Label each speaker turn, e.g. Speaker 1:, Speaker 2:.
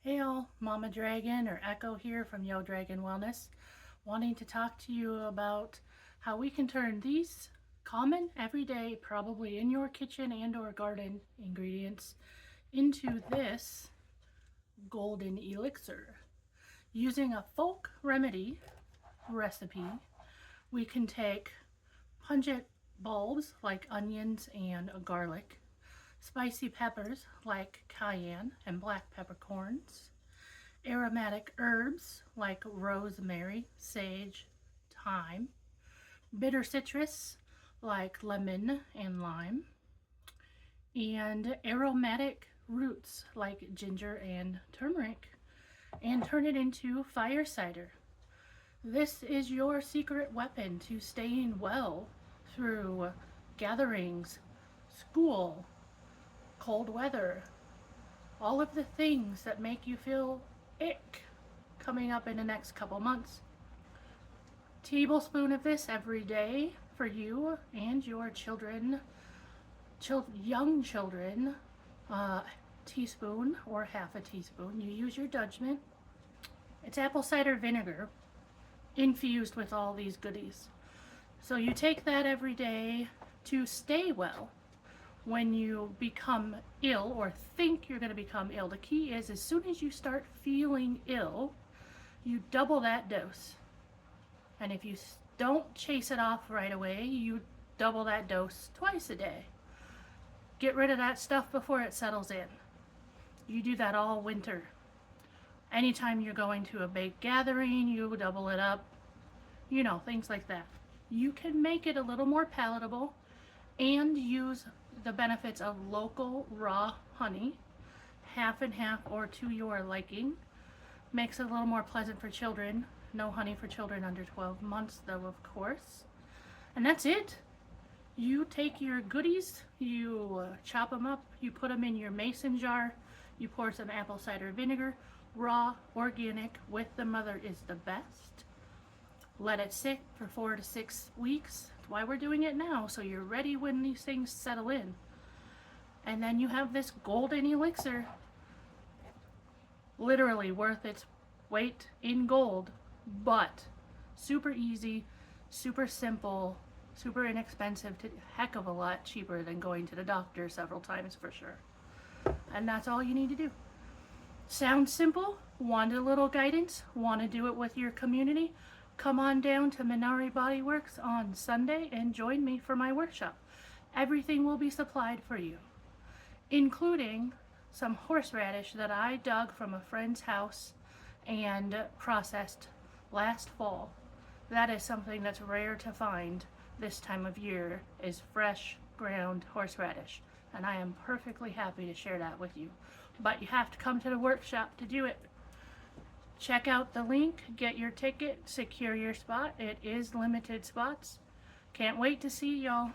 Speaker 1: Hey all, Mama Dragon or Echo here from Yo Dragon Wellness, wanting to talk to you about how we can turn these common, everyday, probably in your kitchen and or garden ingredients into this golden elixir. Using a folk remedy recipe, we can take pungent bulbs like onions and garlic, spicy peppers like cayenne and black peppercorns, aromatic herbs like rosemary, sage, thyme, bitter citrus like lemon and lime, and aromatic roots like ginger and turmeric, and turn it into fire cider. This is your secret weapon to staying well through gatherings, school, cold weather, all of the things that make you feel ick coming up in the next couple months. Tablespoon of this every day for you and your children, young children. Teaspoon or half a teaspoon. You use your judgment. It's apple cider vinegar infused with all these goodies. So you take that every day to stay well when you become ill or think you're going to become ill. The key is as soon as you start feeling ill, you double that dose. And if you don't chase it off right away, you double that dose twice a day. Get rid of that stuff before it settles in. You do that all winter. Anytime you're going to a big gathering, you double it up. You know, things like that. You can make it a little more palatable and use the benefits of local raw honey, half and half or to your liking. Makes it a little more pleasant for children. No honey for children under 12 months though, of course. And that's it. You take your goodies, you chop them up, you put them in your mason jar, you pour some apple cider vinegar, raw, organic, with the mother is the best. Let it sit for 4 to 6 weeks. That's why we're doing it now, so you're ready when these things settle in. And then you have this golden elixir, literally worth its weight in gold, but super easy, super simple, super inexpensive, heck of a lot cheaper than going to the doctor several times for sure. And that's all you need to do. Sounds simple? Want a little guidance? Want to do it with your community? Come on down to Minari Body Works on Sunday and join me for my workshop. Everything will be supplied for you, including some horseradish that I dug from a friend's house and processed last fall. That is something that's rare to find this time of year, is fresh ground horseradish, and I am perfectly happy to share that with you. But you have to come to the workshop to do it. Check out the link, get your ticket, secure your spot. It is limited spots. Can't wait to see y'all.